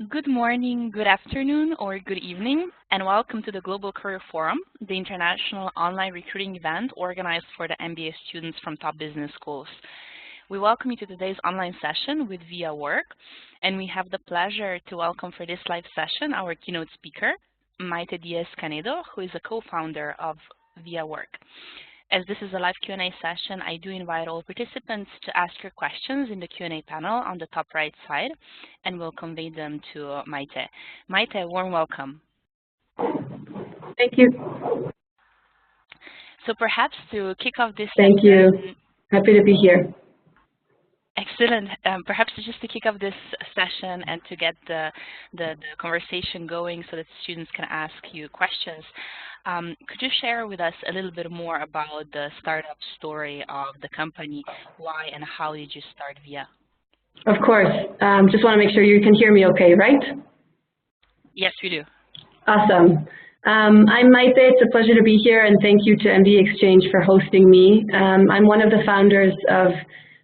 Good morning, good afternoon, or good evening, and welcome to the Global Career Forum, the international online recruiting event organized for the MBA students from top business schools. We welcome you to today's online session with Via.work, and we have the pleasure to welcome for this live session our keynote speaker, Maite Diaz-Canedo, who is a co-founder of Via.work. As this is a live Q&A session, I do invite all participants to ask your questions in the Q&A panel on the top right side, and we'll convey them to Maite. Maite, a warm welcome. Thank you. So perhaps to kick off this Thank you. Happy to be here. Excellent. Perhaps just to kick off this session and to get the conversation going so that students can ask you questions, could you share with us a little bit more about the startup story of the company? Why and how did you start Via? Of course. Just want to make sure you can hear me okay, right? Yes, we do. Awesome. I'm Maite. It's a pleasure to be here, and thank you to MBA-Exchange for hosting me. I'm one of the founders of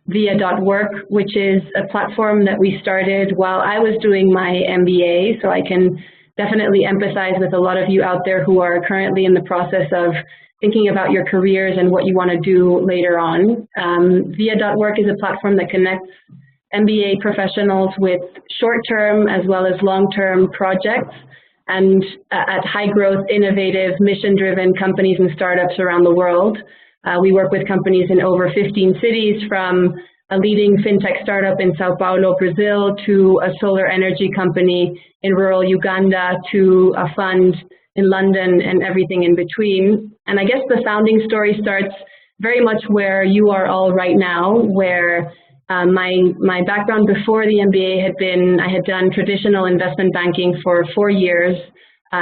Via.work, which is a platform that we started while I was doing my MBA, so I can definitely empathize with a lot of you out there who are currently in the process of thinking about your careers and what you want to do later on. Via.work is a platform that connects MBA professionals with short-term as well as long-term projects and at high-growth, innovative, mission-driven companies and startups around the world. We work with companies in over 15 cities, from a leading fintech startup in Sao Paulo, Brazil, to a solar energy company in rural Uganda, to a fund in London, and everything in between. And I guess the founding story starts very much where you are all right now, where my background before the MBA had been, I had done traditional investment banking for 4 years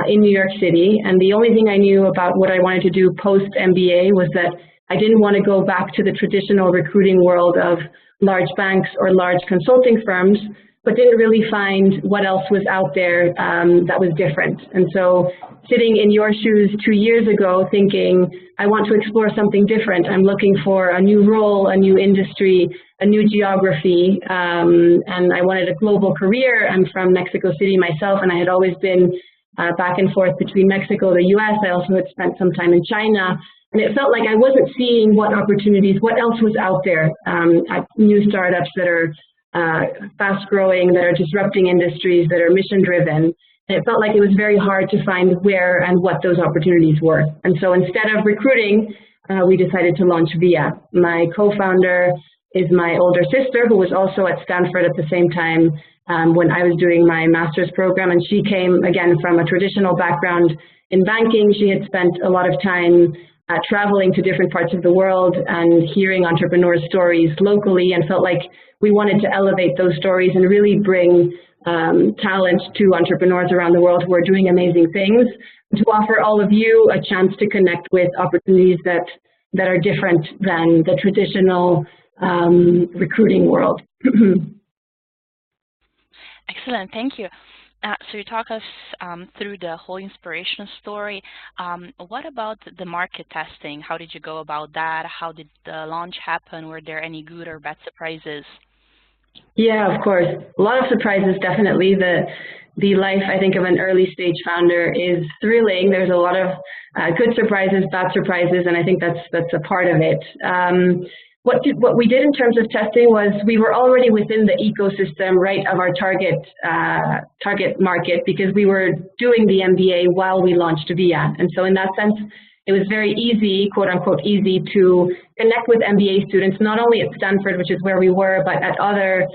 in New York City. And the only thing I knew about what I wanted to do post-MBA was that I didn't want to go back to the traditional recruiting world of large banks or large consulting firms, but didn't really find what else was out there that was different. And so sitting in your shoes 2 years ago thinking, I want to explore something different. I'm looking for a new role, a new industry, a new geography, and I wanted a global career. I'm from Mexico City myself, and I had always been back and forth between Mexico, the US. I also had spent some time in China. And it felt like I wasn't seeing what opportunities, what else was out there. New startups that are fast growing, that are disrupting industries, that are mission driven. And it felt like it was very hard to find where and what those opportunities were. And so instead of recruiting, we decided to launch Via. My co-founder is my older sister, who was also at Stanford at the same time when I was doing my master's program. And she came, again, from a traditional background in banking. She had spent a lot of time traveling to different parts of the world and hearing entrepreneurs' stories locally, and felt like we wanted to elevate those stories and really bring talent to entrepreneurs around the world who are doing amazing things, to offer all of you a chance to connect with opportunities that are different than the traditional recruiting world. Excellent, thank you. So you talk us through the whole inspiration story. What about the market testing? How did you go about that? How did the launch happen? Were there any good or bad surprises? Yeah, of course. A lot of surprises, definitely. The life, I think, of an early stage founder is thrilling. There's a lot of good surprises, bad surprises, and I think that's a part of it. What we did in terms of testing was we were already within the ecosystem, right, of our target market, because we were doing the MBA while we launched Via. And so in that sense, it was very easy, quote unquote, easy to connect with MBA students, not only at Stanford, which is where we were, but at other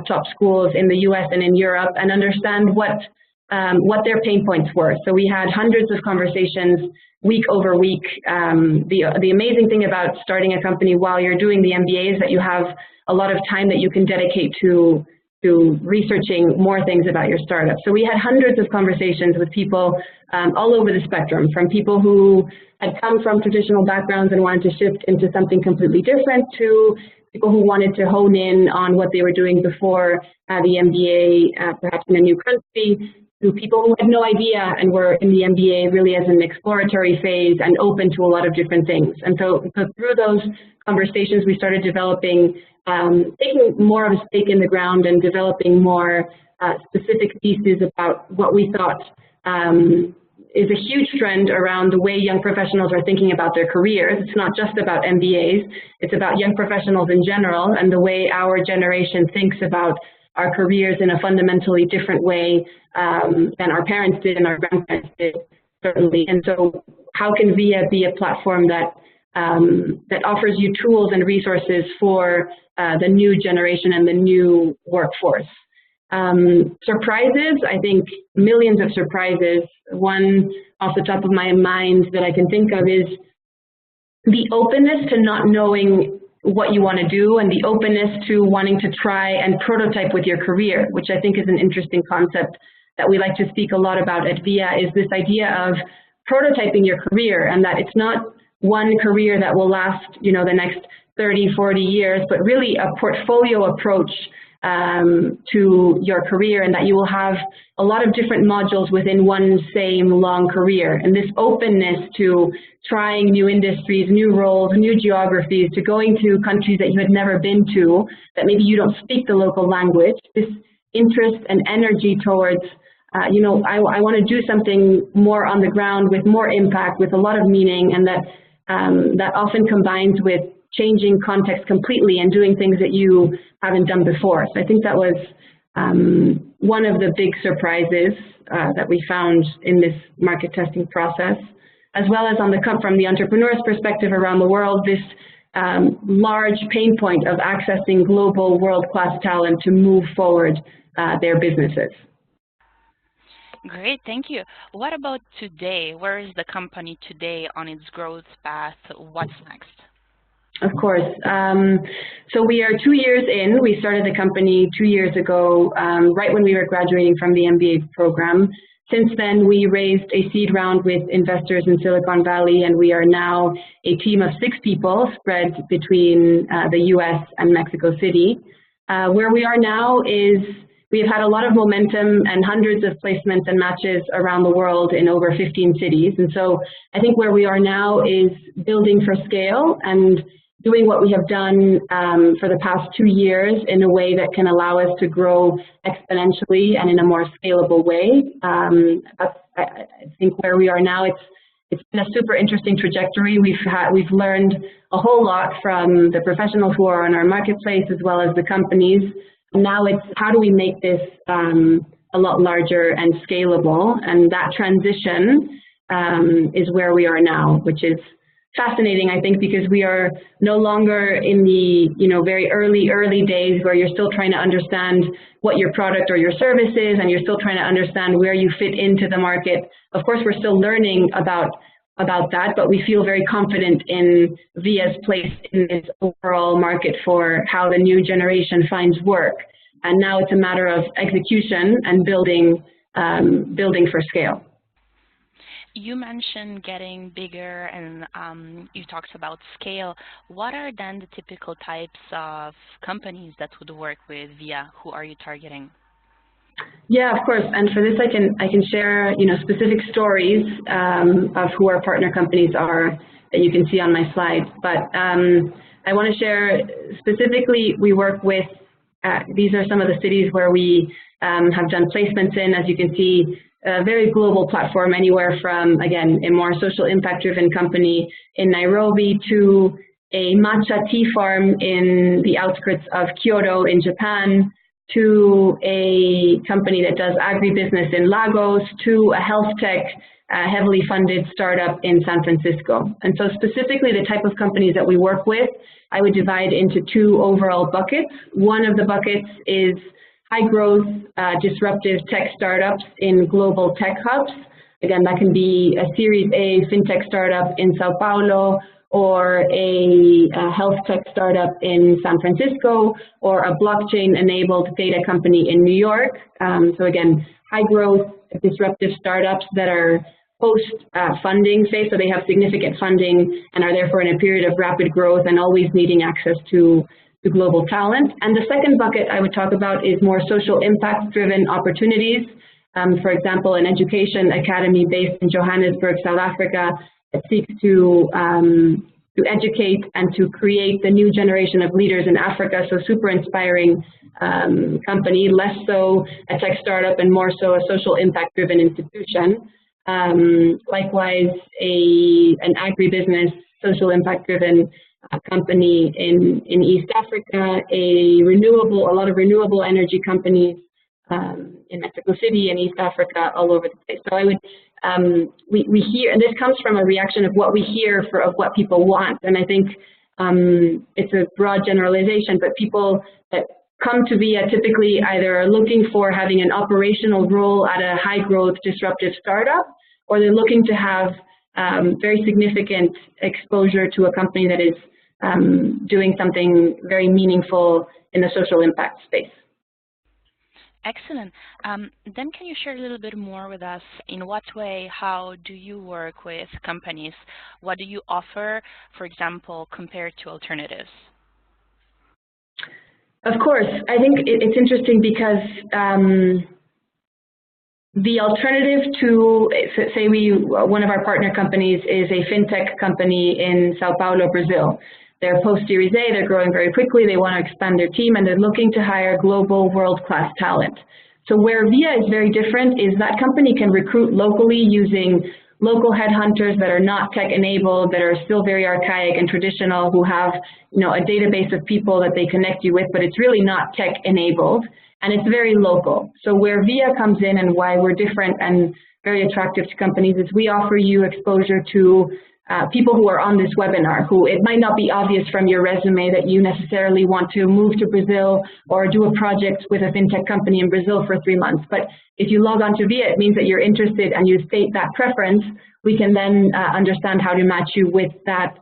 top schools in the US and in Europe, and understand what their pain points were. So we had hundreds of conversations week over week. The amazing thing about starting a company while you're doing the MBA is that you have a lot of time that you can dedicate to researching more things about your startup. So we had hundreds of conversations with people all over the spectrum, from people who had come from traditional backgrounds and wanted to shift into something completely different, to people who wanted to hone in on what they were doing before the MBA, perhaps in a new country, to people who had no idea and were in the MBA really as an exploratory phase and open to a lot of different things. And so through those conversations, we started developing, taking more of a stake in the ground and developing more specific pieces about what we thought is a huge trend around the way young professionals are thinking about their careers. It's not just about MBAs, it's about young professionals in general and the way our generation thinks about our careers in a fundamentally different way than our parents did and our grandparents did, certainly. And so how can Via be a platform that that offers you tools and resources for the new generation and the new workforce? Surprises, I think millions of surprises. One off the top of my mind that I can think of is the openness to not knowing what you want to do and the openness to wanting to try and prototype with your career, which I think is an interesting concept that we like to speak a lot about at Via, is this idea of prototyping your career, and that it's not one career that will last, you know, the next 30, 40 years, but really a portfolio approach to your career, and that you will have a lot of different modules within one same long career. And this openness to trying new industries, new roles, new geographies, to going to countries that you had never been to, that maybe you don't speak the local language, this interest and energy towards, you know, I want to do something more on the ground with more impact, with a lot of meaning, and that that often combines with changing context completely and doing things that you haven't done before. So I think that was one of the big surprises that we found in this market testing process, as well as from the entrepreneur's perspective around the world, this large pain point of accessing global world-class talent to move forward their businesses. Great, thank you. What about today? Where is the company today on its growth path? What's next? Of course. So we are 2 years in. We started the company 2 years ago, right when we were graduating from the MBA program. Since then, we raised a seed round with investors in Silicon Valley, and we are now a team of 6 people spread between the US and Mexico City. Where we are now is we've had a lot of momentum and hundreds of placements and matches around the world in over 15 cities. And so I think where we are now is building for scale and doing what we have done for the past 2 years in a way that can allow us to grow exponentially and in a more scalable way. I think where we are now, it's been a super interesting trajectory. We've learned a whole lot from the professionals who are on our marketplace as well as the companies. Now it's how do we make this a lot larger and scalable, and that transition is where we are now, which is fascinating, I think, because we are no longer in the very early days where you're still trying to understand what your product or your service is, and you're still trying to understand where you fit into the market. Of course, we're still learning about that, but we feel very confident in Via's place in this overall market for how the new generation finds work. And now it's a matter of execution and building for scale. You mentioned getting bigger, and you talked about scale. What are then the typical types of companies that would work with Via? Who are you targeting? Yeah, of course. And for this, I can share specific stories of who our partner companies are that you can see on my slide. But I want to share specifically. We work with. These are some of the cities where we have done placements in. As you can see, a very global platform, anywhere from, again, a more social impact-driven company in Nairobi to a matcha tea farm in the outskirts of Kyoto in Japan, to a company that does agribusiness in Lagos, to a health tech heavily funded startup in San Francisco. And so specifically the type of companies that we work with, I would divide into 2 overall buckets. One of the buckets is high growth, disruptive tech startups in global tech hubs. Again, that can be a Series A fintech startup in Sao Paulo, or a health tech startup in San Francisco, or a blockchain-enabled data company in New York. So again, high growth, disruptive startups that are post-funding phase, so they have significant funding and are therefore in a period of rapid growth and always needing access to global talent. And the second bucket I would talk about is more social impact-driven opportunities. For example, an education academy based in Johannesburg, South Africa, that seeks to educate and to create the new generation of leaders in Africa. So super inspiring company, less so a tech startup and more so a social impact-driven institution. Likewise, an agribusiness, social impact-driven company in East Africa, a lot of renewable energy companies in Mexico City and East Africa, all over the place. So I would, we hear, and this comes from a reaction of what we hear of what people want. And I think it's a broad generalization, but people that come to Via typically either are looking for having an operational role at a high growth disruptive startup, or they're looking to have very significant exposure to a company that is doing something very meaningful in the social impact space. Excellent. Then can you share a little bit more with us? In what way, how do you work with companies? What do you offer, for example, compared to alternatives? Of course. I think it's interesting because the alternative to, say one of our partner companies is a fintech company in Sao Paulo, Brazil. They're post-Series A, they're growing very quickly, they want to expand their team, and they're looking to hire global world-class talent. So where Via is very different is that company can recruit locally using local headhunters that are not tech-enabled, that are still very archaic and traditional, who have a database of people that they connect you with, but it's really not tech-enabled, and it's very local. So where Via comes in and why we're different and very attractive to companies is we offer you exposure to people who are on this webinar, who it might not be obvious from your resume that you necessarily want to move to Brazil or do a project with a fintech company in Brazil for 3 months. But if you log on to Via, it means that you're interested and you state that preference. We can then understand how to match you with that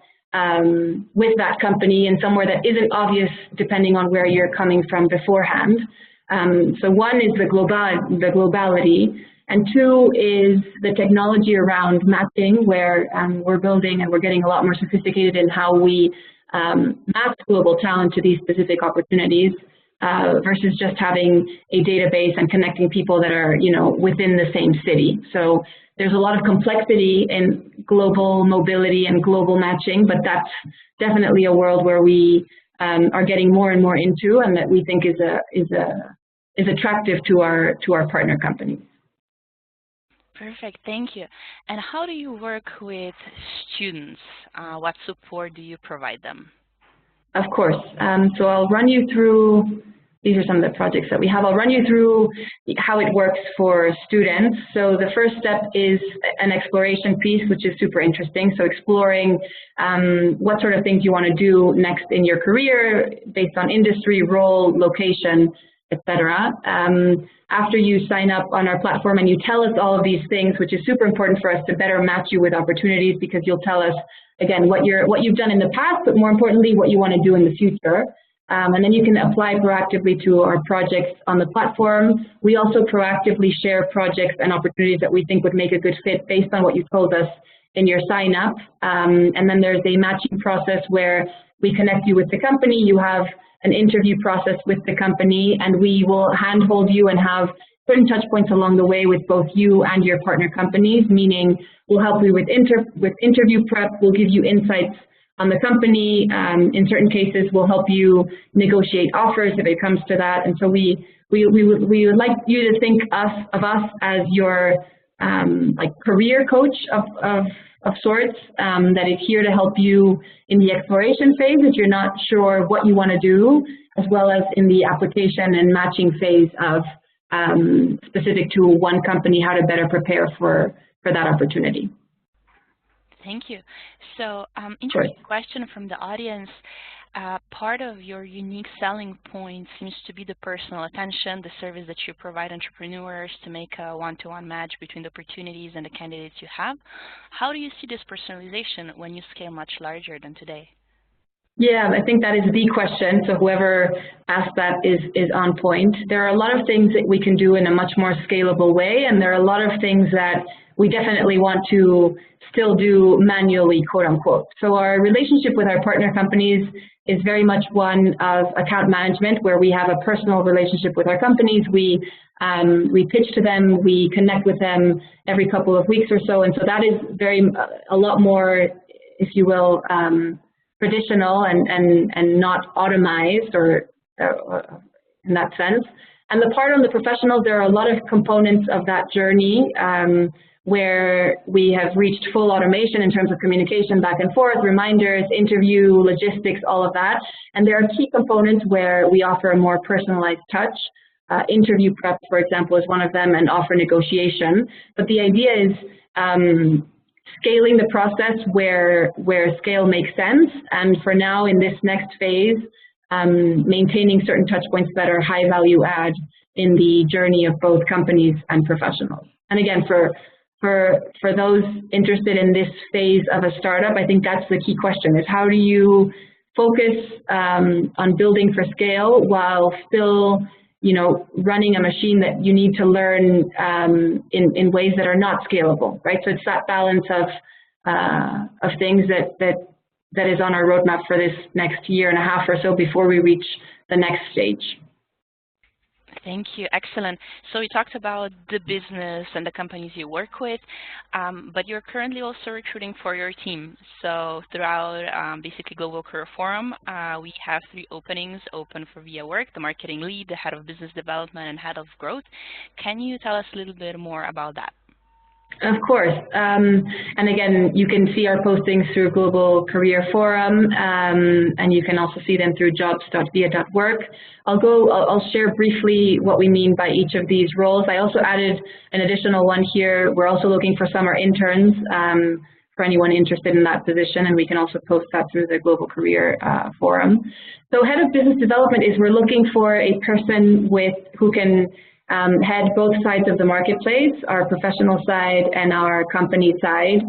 company in somewhere that isn't obvious depending on where you're coming from beforehand. So one is the globality. And 2 is the technology around matching, where we're building and we're getting a lot more sophisticated in how we match global talent to these specific opportunities versus just having a database and connecting people that are, within the same city. So there's a lot of complexity in global mobility and global matching, but that's definitely a world where we are getting more and more into, and that we think is attractive to our partner companies. Perfect, thank you. And how do you work with students? What support do you provide them? Of course. So I'll run you through, these are some of the projects that we have. I'll run you through how it works for students. So the first step is an exploration piece, which is super interesting. So exploring what sort of things you want to do next in your career based on industry, role, location, etc. After you sign up on our platform and you tell us all of these things, which is super important for us to better match you with opportunities, because you'll tell us, again, what you've done in the past, but more importantly, what you want to do in the future. And then you can apply proactively to our projects on the platform. We also proactively share projects and opportunities that we think would make a good fit based on what you told us in your sign up. And then there's a matching process where we connect you with the company. You have an interview process with the company, and we will handhold you and have certain touch points along the way with both you and your partner companies, meaning we'll help you with interview prep, we'll give you insights on the company. In certain cases, we'll help you negotiate offers if it comes to that. And so we would like you to think of us as your like career coach of sorts, that is here to help you in the exploration phase if you're not sure what you want to do, as well as in the application and matching phase of specific to one company, how to better prepare for that opportunity. Thank you. So interesting question from the audience. Part of your unique selling point seems to be the personal attention, the service that you provide entrepreneurs to make a one-to-one match between the opportunities and the candidates you have. How do you see this personalization when you scale much larger than today? Yeah, I think that is the question. So whoever asked that is on point. There are a lot of things that we can do in a much more scalable way, and there are a lot of things that we definitely want to still do manually, quote unquote. So our relationship with our partner companies is very much one of account management, where we have a personal relationship with our companies. We pitch to them, we connect with them every couple of weeks or so, and so that is a lot more, if you will, traditional and not automized or in that sense. And the part on the professionals, there are a lot of components of that journey where we have reached full automation in terms of communication back and forth, reminders, interview, logistics, all of that. And there are key components where we offer a more personalized touch. Interview prep, for example, is one of them, and offer negotiation. But the idea is scaling the process where scale makes sense. And for now, in this next phase, maintaining certain touch points that are high value add in the journey of both companies and professionals. And again, for those interested in this phase of a startup, I think that's the key question, is how do you focus on building for scale while still, you know, running a machine that you need to learn in ways that are not scalable, right? So it's that balance of things that is on our roadmap for this next year and a half or so before we reach the next stage. Thank you. Excellent. So we talked about the business and the companies you work with, but you're currently also recruiting for your team. So throughout basically Global Career Forum, we have 3 openings open for Via.work, the marketing lead, the head of business development, and head of growth. Can you tell us a little bit more about that? Of course. And again, you can see our postings through Global Career Forum, and you can also see them through jobs.via.work. I'll share briefly what we mean by each of these roles. I also added an additional one here. We're also looking for summer interns for anyone interested in that position, and we can also post that through the Global Career Forum. So head of business development is we're looking for a person who can head both sides of the marketplace, our professional side and our company side.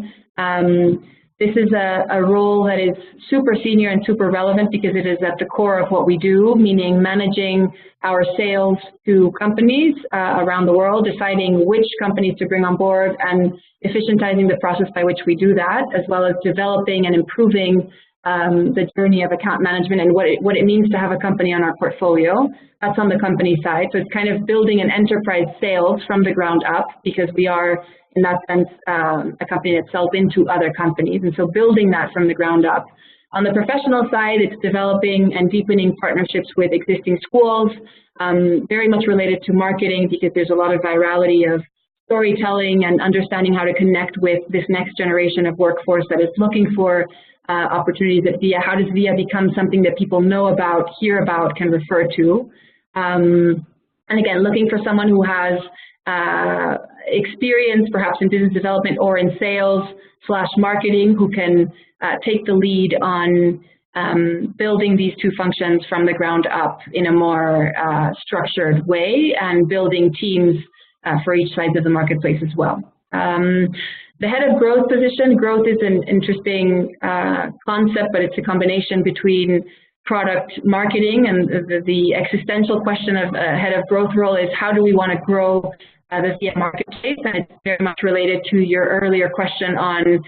This is a role that is super senior and super relevant because it is at the core of what we do, meaning managing our sales to companies around the world, deciding which companies to bring on board and efficientizing the process by which we do that, as well as developing and improving the journey of account management and what it means to have a company on our portfolio. That's on the company side. So it's kind of building an enterprise sales from the ground up, because we are, in that sense, a company that sells into other companies. And so building that from the ground up. On the professional side, it's developing and deepening partnerships with existing schools, very much related to marketing, because there's a lot of virality of storytelling and understanding how to connect with this next generation of workforce that is looking for opportunities at Via. How does Via become something that people know about, hear about, can refer to? And again, looking for someone who has experience perhaps in business development or in sales / marketing, who can take the lead on building these 2 functions from the ground up in a more structured way, and building teams for each side of the marketplace as well. The head of growth position, growth is an interesting concept, but it's a combination between product marketing, and the existential question of a head of growth role is how do we want to grow the Via marketplace? And it's very much related to your earlier question on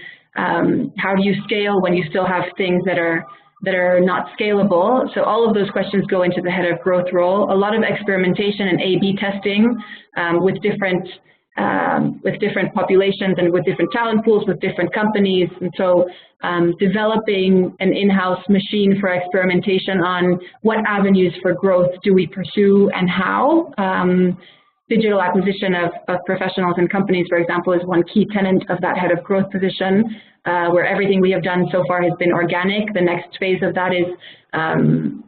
how do you scale when you still have things that are not scalable. So all of those questions go into the head of growth role. A lot of experimentation and A/B testing with different populations and with different talent pools, with different companies. And so developing an in-house machine for experimentation on what avenues for growth do we pursue and how. Digital acquisition of professionals and companies, for example, is one key tenet of that head of growth position, where everything we have done so far has been organic. The next phase of that is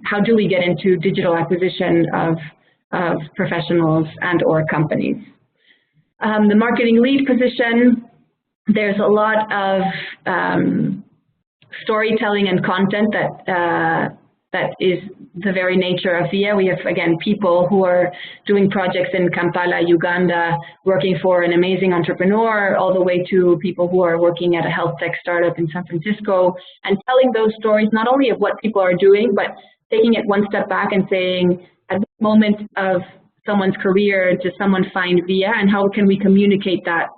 how do we get into digital acquisition of professionals and or companies. The marketing lead position, there's a lot of storytelling and content that is the very nature of Via. We have, again, people who are doing projects in Kampala, Uganda, working for an amazing entrepreneur, all the way to people who are working at a health tech startup in San Francisco, and telling those stories not only of what people are doing, but taking it one step back and saying, at this moment of someone's career, does someone find Via, and how can we communicate that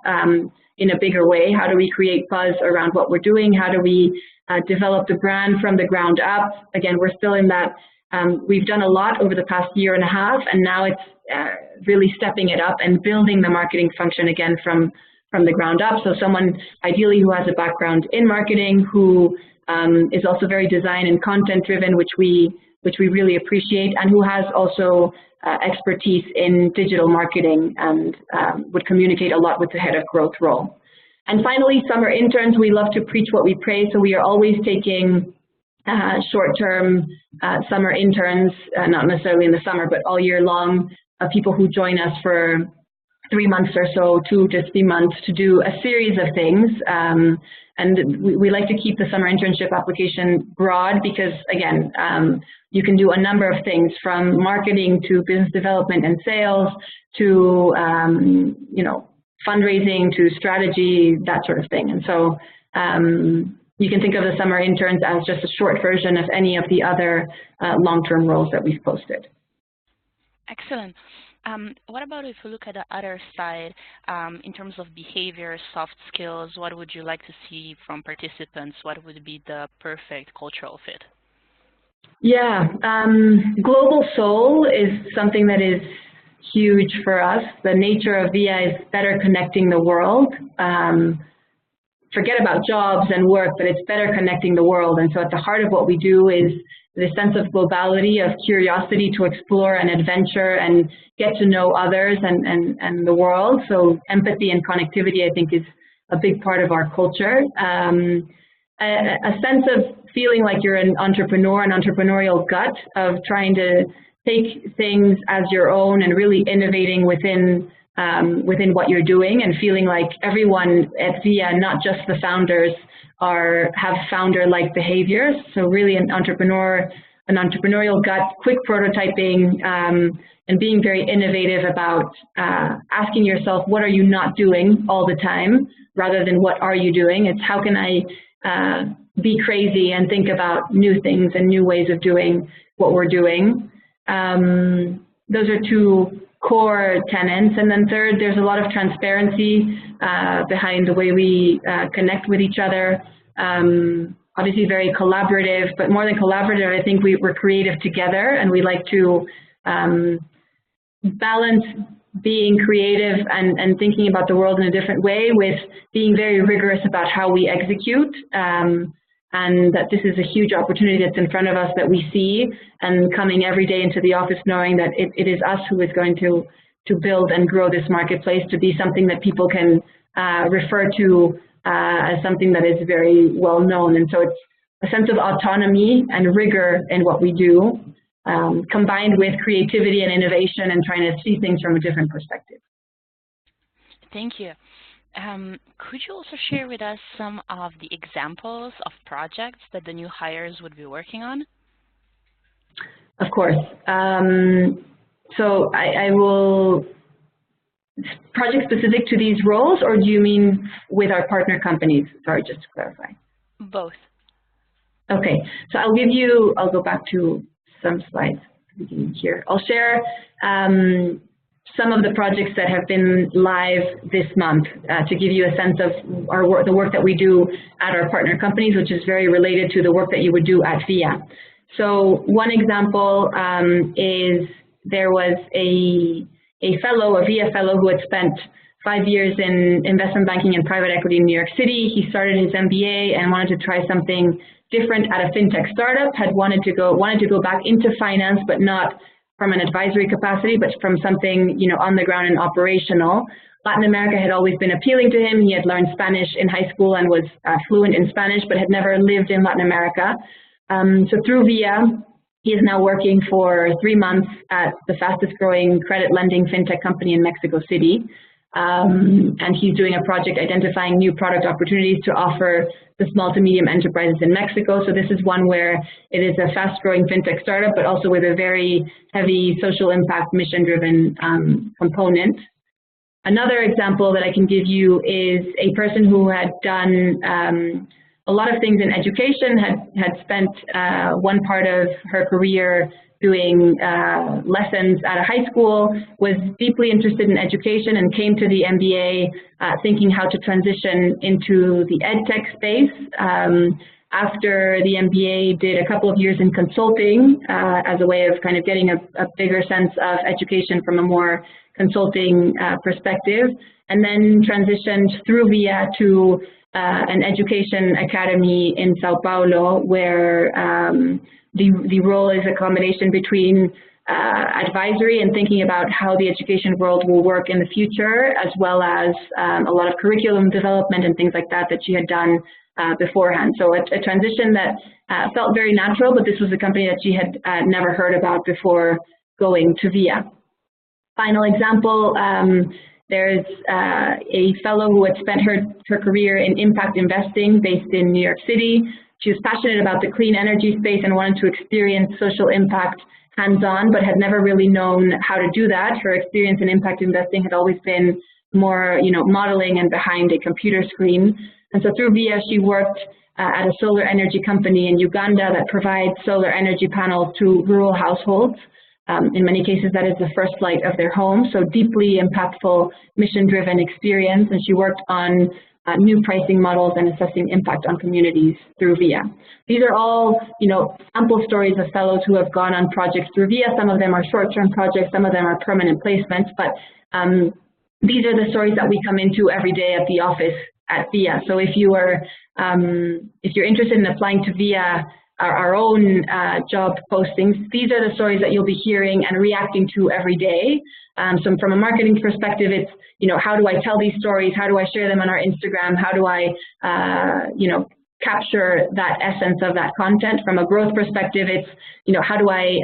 in a bigger way? How do we create buzz around what we're doing? How do we develop the brand from the ground up? Again, we're still in that, we've done a lot over the past year and a half, and now it's really stepping it up and building the marketing function again from the ground up. So someone ideally who has a background in marketing, who is also very design and content driven, which we which we really appreciate, and who has also expertise in digital marketing and would communicate a lot with the head of growth role. And finally, summer interns. We love to preach what we pray, so we are always taking short-term summer interns, not necessarily in the summer, but all year long, people who join us for 3 months or so, 2 to 3 months, to do a series of things. And we like to keep the summer internship application broad because, again, you can do a number of things, from marketing to business development and sales to, fundraising to strategy, that sort of thing. And so you can think of the summer interns as just a short version of any of the other long-term roles that we've posted. Excellent. What about if we look at the other side, in terms of behavior, soft skills? What would you like to see from participants? What would be the perfect cultural fit? Yeah, global soul is something that is huge for us. The nature of Via is better connecting the world. Forget about jobs and work, but it's better connecting the world. And so at the heart of what we do is the sense of globality, of curiosity to explore and adventure and get to know others and the world. So empathy and connectivity, I think, is a big part of our culture. A sense of feeling like you're an entrepreneur, an entrepreneurial gut of trying to take things as your own and really innovating within what you're doing, and feeling like everyone at Via, not just the founders, have founder-like behaviors. So really an entrepreneurial gut, quick prototyping, and being very innovative about asking yourself, what are you not doing all the time, rather than what are you doing? It's how can I be crazy and think about new things and new ways of doing what we're doing. Those are 2 core tenets. And then third, there's a lot of transparency behind the way we connect with each other. Obviously very collaborative, but more than collaborative, I think we're creative together, and we like to balance being creative and thinking about the world in a different way with being very rigorous about how we execute. And that this is a huge opportunity that's in front of us that we see, and coming every day into the office knowing that it is us who is going to build and grow this marketplace to be something that people can refer to as something that is very well known. And so it's a sense of autonomy and rigor in what we do, combined with creativity and innovation and trying to see things from a different perspective. Thank you. Could you also share with us some of the examples of projects that the new hires would be working on? Of course. So I will, project specific to these roles, or do you mean with our partner companies? Sorry, just to clarify. Both. Okay, so I'll go back to some slides here. I'll share some of the projects that have been live this month to give you a sense of the work that we do at our partner companies, which is very related to the work that you would do at Via. So one example is there was a Via fellow who had spent 5 years in investment banking and private equity in New York City. He started his MBA and wanted to try something different at a fintech startup, wanted to go back into finance, but not from an advisory capacity, but from something, on the ground and operational. Latin America had always been appealing to him. He had learned Spanish in high school and was fluent in Spanish, but had never lived in Latin America. So through Via, he is now working for 3 months at the fastest growing credit lending fintech company in Mexico City. And he's doing a project identifying new product opportunities to offer the small to medium enterprises in Mexico. So this is one where it is a fast-growing fintech startup, but also with a very heavy social impact, mission-driven component. Another example that I can give you is a person who had done a lot of things in education, had spent one part of her career doing lessons at a high school, was deeply interested in education, and came to the MBA thinking how to transition into the ed tech space. After the MBA, did a couple of years in consulting as a way of kind of getting a bigger sense of education from a more consulting perspective, and then transitioned through Via to an education academy in Sao Paulo, where the role is a combination between advisory and thinking about how the education world will work in the future, as well as a lot of curriculum development and things like that that she had done beforehand. So a transition that felt very natural, but this was a company that she had never heard about before going to Via. Final example, there's a fellow who had spent her career in impact investing based in New York City. She was passionate about the clean energy space and wanted to experience social impact hands-on, but had never really known how to do that. Her experience in impact investing had always been more, modeling and behind a computer screen. And so through Via, she worked at a solar energy company in Uganda that provides solar energy panels to rural households. In many cases, that is the first light of their home. So deeply impactful, mission-driven experience. And she worked on new pricing models and assessing impact on communities through Via. These are all, sample stories of fellows who have gone on projects through Via. Some of them are short-term projects, some of them are permanent placements, but these are the stories that we come into every day at the office at Via. So if you're interested in applying to Via, our own job postings, these are the stories that you'll be hearing and reacting to every day. So from a marketing perspective, it's, how do I tell these stories? How do I share them on our Instagram? How do I, capture that essence of that content? From a growth perspective, it's, how do I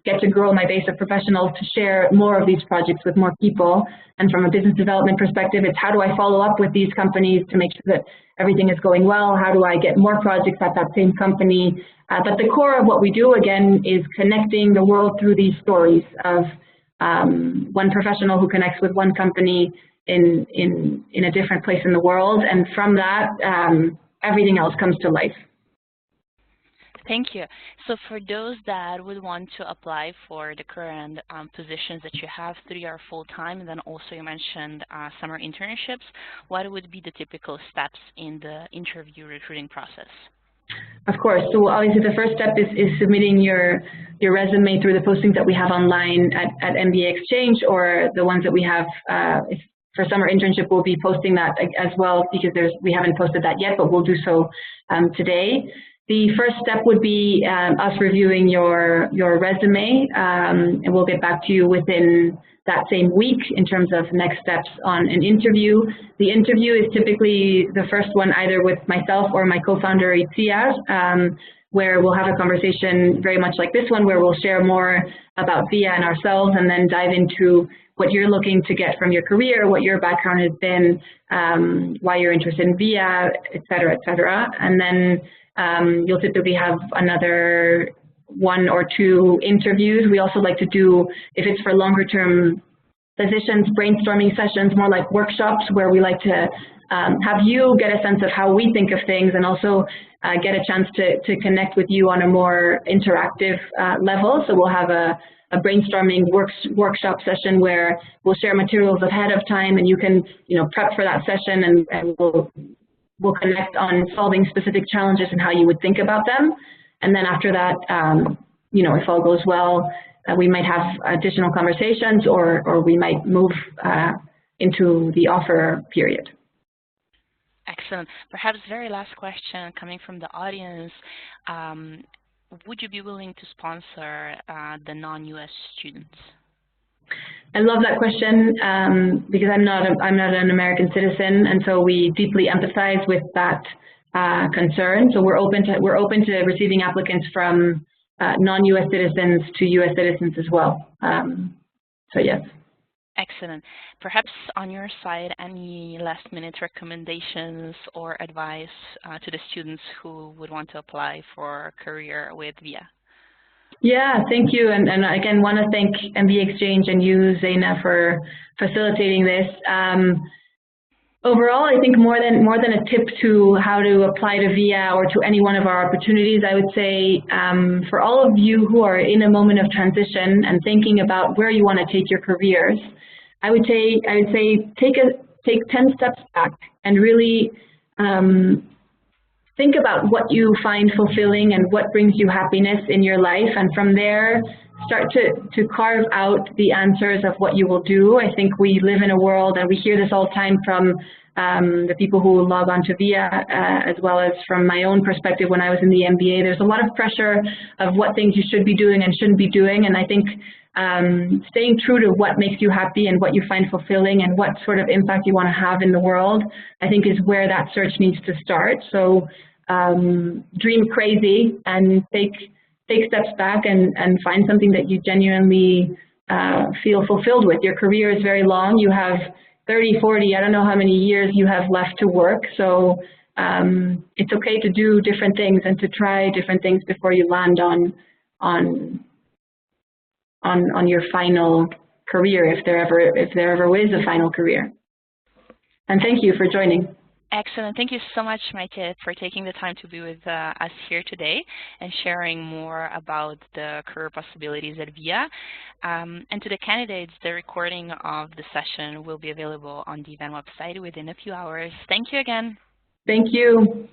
get to grow my base of professionals to share more of these projects with more people? And from a business development perspective, it's how do I follow up with these companies to make sure that everything is going well? How do I get more projects at that same company? But the core of what we do, again, is connecting the world through these stories of one professional who connects with one company in a different place in the world. And from that, everything else comes to life. Thank you. So for those that would want to apply for the current positions that you have, 3 are full-time, and then also you mentioned summer internships, what would be the typical steps in the interview recruiting process? Of course. So obviously the first step is submitting your resume through the postings that we have online at MBA-Exchange, or the ones that we have for summer internship. We'll be posting that as well, because we haven't posted that yet, but we'll do so today. The first step would be us reviewing your resume, and we'll get back to you within that same week in terms of next steps on an interview. The interview is typically the first one either with myself or my co-founder Itziar, where we'll have a conversation very much like this one, where we'll share more about Via and ourselves, and then dive into what you're looking to get from your career, what your background has been, why you're interested in Via, et cetera, et cetera. And then you'll typically have another 1 or 2 interviews. We also like to do, if it's for longer term positions, brainstorming sessions, more like workshops, where we like to have you get a sense of how we think of things, and also get a chance to connect with you on a more interactive level. So we'll have a brainstorming workshop session where we'll share materials ahead of time, and you can prep for that session, and we'll connect on solving specific challenges and how you would think about them. And then after that, if all goes well, we might have additional conversations, or we might move into the offer period. Excellent. Perhaps very last question coming from the audience. Would you be willing to sponsor the non-US students? I love that question because I'm not an American citizen, and so we deeply empathize with that concern. So we're open to receiving applicants from non-US citizens to US citizens as well. So yes. Excellent. Perhaps on your side, any last-minute recommendations or advice to the students who would want to apply for a career with Via? Yeah, thank you. And again, want to thank MBA-Exchange and you, Zaina, for facilitating this. Overall, I think more than a tip to how to apply to Via or to any one of our opportunities, I would say for all of you who are in a moment of transition and thinking about where you want to take your careers, I would say take 10 steps back and really think about what you find fulfilling and what brings you happiness in your life, and from there start to carve out the answers of what you will do. I think we live in a world, and we hear this all the time from the people who log on to Via, as well as from my own perspective when I was in the MBA. There's a lot of pressure of what things you should be doing and shouldn't be doing, and I think staying true to what makes you happy and what you find fulfilling and what sort of impact you want to have in the world, I think is where that search needs to start. So dream crazy and take steps back and find something that you genuinely feel fulfilled with. Your career is very long. You have 30, 40, I don't know how many years you have left to work. So it's okay to do different things and to try different things before you land on your final career, if there ever is a final career. And thank you for joining. Excellent. Thank you so much, Maite, for taking the time to be with us here today and sharing more about the career possibilities at Via. And to the candidates, the recording of the session will be available on the event website within a few hours. Thank you again. Thank you.